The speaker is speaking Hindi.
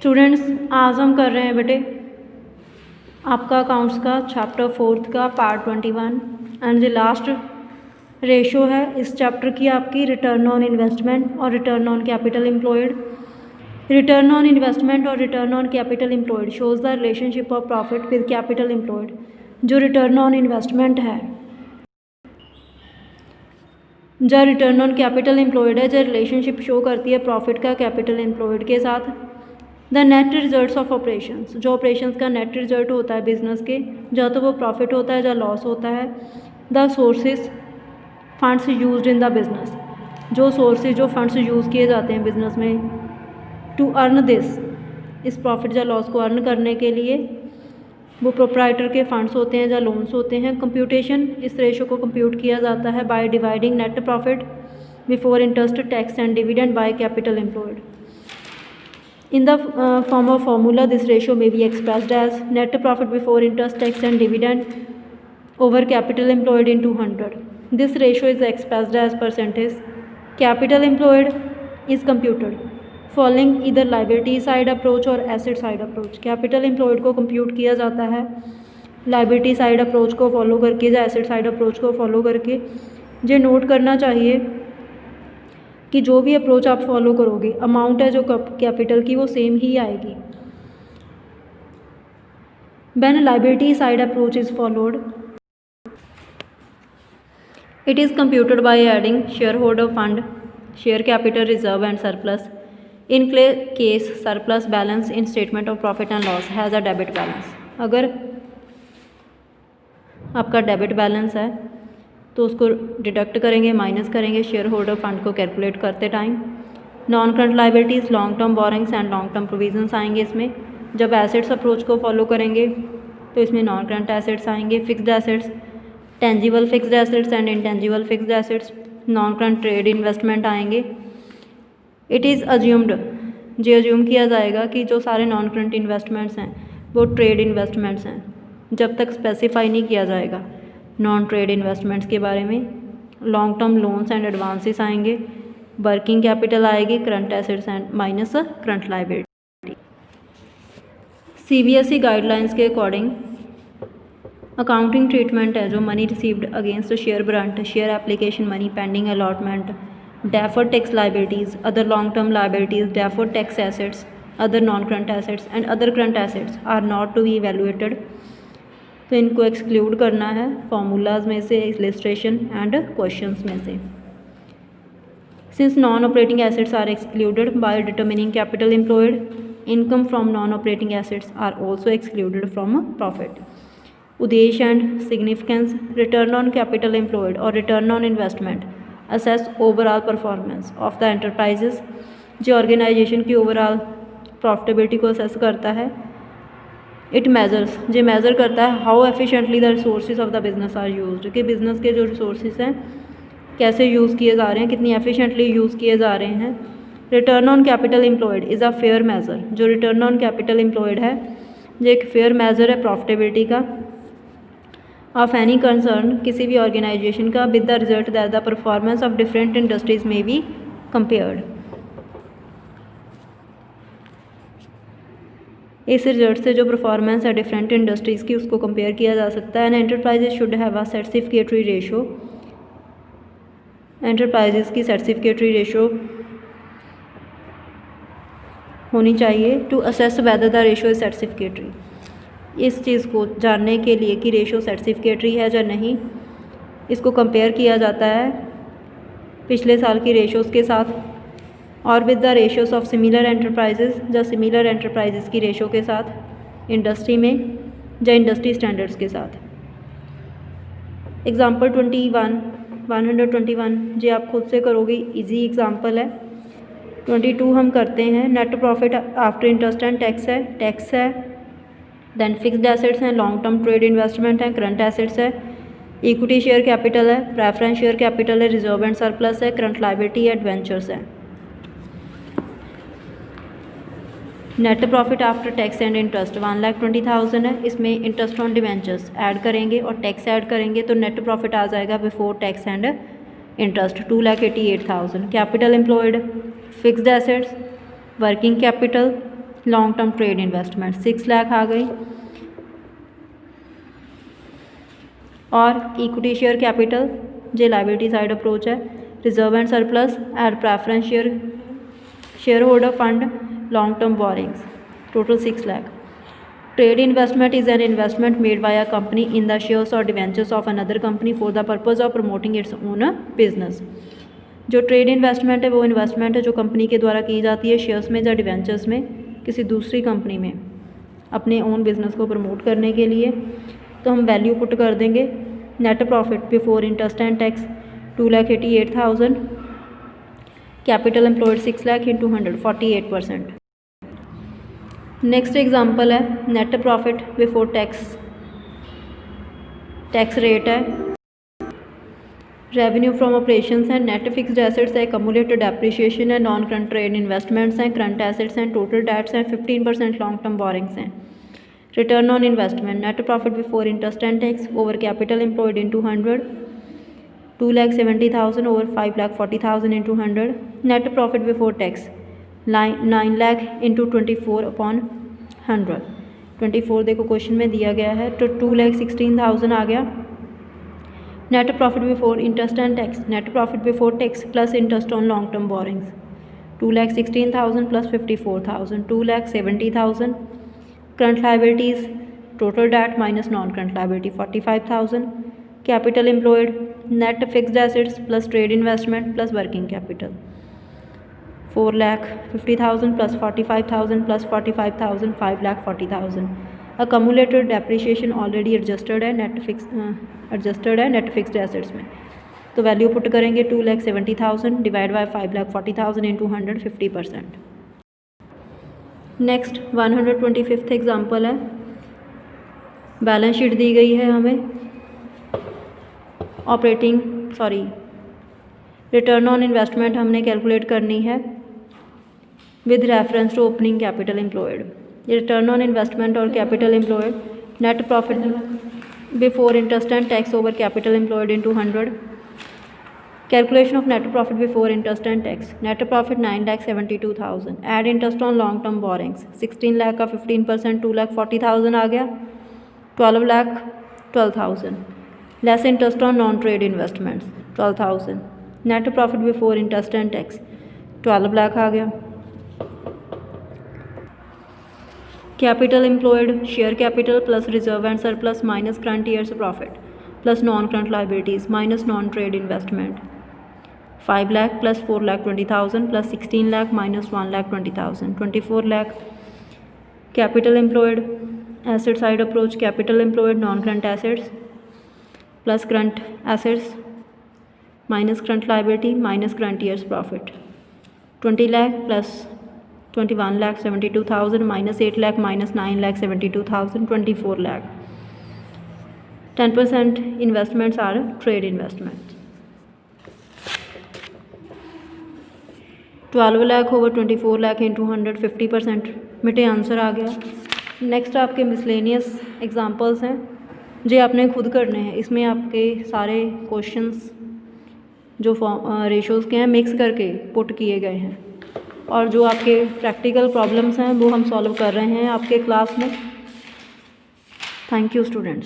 स्टूडेंट्स, आज हम कर रहे हैं बेटे आपका अकाउंट्स का चैप्टर 4 का पार्ट 21 एंड जो लास्ट रेशो है इस चैप्टर की आपकी रिटर्न ऑन इन्वेस्टमेंट और return on capital employed. Return on investment और return on capital employed shows the relationship of profit with capital employed. जो रिटर्न ऑन इन्वेस्टमेंट है जो रिटर्न ऑन कैपिटल एम्प्लॉयड है जो रिलेशनशिप शो करती है प्रॉफिट का कैपिटल एम्प्लॉयड के साथ। The net results of operations, जो ऑपरेशंस का नेट रिजल्ट होता है बिजनेस के, जो तो वो प्रॉफिट होता है जो लॉस होता है। The sources funds used in the business, जो सोर्सेज जो फंड्स यूज़ किए जाते हैं बिजनेस में टू अर्न दिस, इस प्रॉफिट या लॉस को अर्न करने के लिए, वो प्रोप्राइटर के फंड्स होते हैं या लोन्स होते हैं। कंप्यूटेशन, इस रेशो को कंप्यूट किया जाता है by dividing net profit before interest tax and dividend by capital employed. In the form of formula, this ratio may be expressed as net profit before interest, tax and dividend over capital employed into 100. This ratio is expressed as percentage. Capital employed is computed following either liability side approach or asset side approach. Capital employed को compute किया जाता है liability side approach को follow करके या asset side approach को follow करके। ये नोट करना चाहिए कि जो भी अप्रोच आप फॉलो करोगे अमाउंट है जो कैपिटल की वो सेम ही आएगी। When liability side approach is followed it is computed by adding share holder fund, share capital reserve and surplus. In case surplus balance in statement of profit and loss has a debit balance. अगर आपका डेबिट बैलेंस है तो उसको डिडक्ट करेंगे, माइनस करेंगे शेयर होल्डर फंड को कैलकुलेट करते time. Non current liabilities, long term borings and long term provisions आएंगे इसमें। जब एसेट्स अप्रोच को फॉलो करेंगे तो इसमें नॉन करंट एसेट्स आएंगे, fixed assets, tangible fixed assets and intangible fixed assets, non current trade investment आएंगे। इट इज़ अज्यूम्ड, ये अज्यूम किया जाएगा कि जो सारे नॉन करंट इन्वेस्टमेंट्स हैं वो ट्रेड इन्वेस्टमेंट्स हैं जब तक स्पेसिफाई नहीं किया जाएगा नॉन ट्रेड इन्वेस्टमेंट्स के बारे में। Long term loans and advances आएंगे, वर्किंग कैपिटल आएगी, current assets and minus current liability. CBSE guidelines के अकॉर्डिंग अकाउंटिंग ट्रीटमेंट है जो money received against share warrants, share application money, pending allotment, deferred tax liabilities, other long term liabilities, deferred tax assets, other non current assets and other current assets are not to be evaluated. तो इनको एक्सक्लूड करना है फॉर्मूलाज में से, इलस्ट्रेशन एंड क्वेश्चंस में से। Since non operating assets are excluded by determining capital employed, income from non operating assets are also excluded from profit. उद्देश्य and significance, return on capital employed और return on investment assess overall performance of the enterprises, जो ऑर्गेनाइजेशन की ओवरऑल प्रॉफिटेबिलिटी को असेस करता है। इट मेजर्स, जो मेज़र करता है how efficiently the resources of the business are used, कि बिजनेस के जो रिसोर्सेज हैं कैसे यूज़ किए जा रहे हैं, कितनी एफिशिएंटली यूज़ किए जा रहे हैं। Return on capital employed is a fair measure, जो रिटर्न ऑन कैपिटल एम्प्लॉयड है जो एक फेयर मेज़र है प्रॉफिटेबिलिटी का ऑफ एनी कंसर्न, किसी भी ऑर्गेनाइजेशन का, with the result that the performance of different industries में बी कंपेयर्ड। इस रिजल्ट से जो परफॉर्मेंस है डिफरेंट इंडस्ट्रीज़ की उसको कंपेयर किया जा सकता है। And enterprises should have a satisfactory ratio, enterprises की सर्टिफिकेटरी रेशो होनी चाहिए to assess whether the ratio is satisfactory. इस चीज़ को जानने के लिए कि रेशो सर्टिफिकेटरी है या नहीं, इसको कंपेयर किया जाता है पिछले साल की रेशोज़ के साथ और with the ratios of similar enterprises, या सिमिलर एंटरप्राइजेज की रेशो के साथ इंडस्ट्री में या इंडस्ट्री स्टैंडर्ड्स के साथ। एग्जांपल 121 जो आप खुद से करोगे, इजी एग्जांपल है। 22 हम करते हैं। Net profit after interest and tax है, देन फिक्स्ड एसेट्स हैं, लॉन्ग टर्म ट्रेड इन्वेस्टमेंट है, करंट एसेट्स है, इक्विटी शेयर कैपिटल है, प्रेफरेंस शेयर कैपिटल है, रिजर्व एंड सरप्लस है, करंट लायबिलिटी है, एडवेंचर्स है। Net profit after tax and interest 1,20,000 है, इसमें इंटरेस्ट ऑन डिवेंचर्स ऐड करेंगे और टैक्स ऐड करेंगे तो नेट प्रॉफिट आ जाएगा before tax and interest 2,88,000। Capital employed, fixed assets, working capital, long term trade investment 6 lakh आ गई। और इक्विटी शेयर कैपिटल जो लाइबिलिटी साइड अप्रोच है, reserve and surplus and preference share holder fund, long term borrowings, total 6 lakh. Trade investment is an investment made by a company in the shares और debentures of another company for the purpose of promoting its own business. जो ट्रेड इन्वेस्टमेंट है वो इन्वेस्टमेंट है जो कंपनी के द्वारा की जाती है शेयर्स में या डिवेंचर्स में किसी दूसरी कंपनी में अपने ओन बिजनेस को प्रमोट करने के लिए। तो हम वैल्यू पुट कर देंगे, net profit before interest and tax 2,88,000, capital employed 6 lakh into 100 48%। Next example है net profit before tax, tax rate है, रेवेन्यू फ्रॉम ऑपरेशंस हैं, नेट फिक्स्ड एसेट्स है, कम्युलेटेड डेप्रिसिएशन है, नॉन करंट ट्रेड इन्वेस्टमेंट्स हैं, करंट एसेट्स हैं, टोटल डेट्स हैं, 15% लॉन्ग टर्म बोरिंग्स हैं। Return on investment, net profit before interest and tax over capital employed into 100, 2,70,000 over 5,40,000 into 100, net profit before tax 9 lakh into 24/100, 24 देखो क्वेश्चन में दिया गया है, तो 2,16,000 आ गया। Net profit before interest and tax, net profit before tax plus interest on long term borrowings 2,16,000 plus 54,000 2,70,000, current liabilities total debt minus non current liability 45,000, capital employed, net fixed assets plus trade investment plus working capital 4,50,000 plus 45,000 plus 45,000 5,40,000। Accumulated depreciation already adjusted है नेट फिक्स्ड एसेट्स में, तो वैल्यू पुट करेंगे 2,70,000 divide by 5,40,000 into 100 50%। Next 125th example है, बैलेंस शीट दी गई है हमें, रिटर्न ऑन इन्वेस्टमेंट हमने कैलकुलेट करनी है with reference to opening capital employed. Return on investment और capital employed, net profit before interest and tax over capital employed into 100, calculation of net profit before interest and tax, net profit 9,72,000, add interest on long term borrowings 16 lakh का 15% 2,40,000 आ गया, 12,12,000, less interest on non trade investments 12,000, net profit before interest and tax 12 lakh आ गया। Capital employed, share capital plus reserve and surplus minus current year's profit plus non current liabilities minus non trade investment 5 lakh plus 4,20,000 plus 16 lakh minus 1,20,000 24 lakh. Capital employed, asset side approach, capital employed non current assets plus current assets minus current liability minus current year's profit 20 lakh plus 21,72,000 minus 8 lakh minus 9,72,000 24 lakh. 10% investments are trade investment. 12 lakh over 24 lakh into 100 50% मिटे आंसर आ गया। नेक्स्ट आपके मिसलेनियस एग्जांपल्स हैं जो आपने खुद करने हैं। इसमें आपके सारे क्वेश्चंस जो रेशोज़ के हैं मिक्स करके पुट किए गए हैं और जो आपके प्रैक्टिकल प्रॉब्लम्स हैं वो हम सॉल्व कर रहे हैं आपके क्लास में। Thank you students.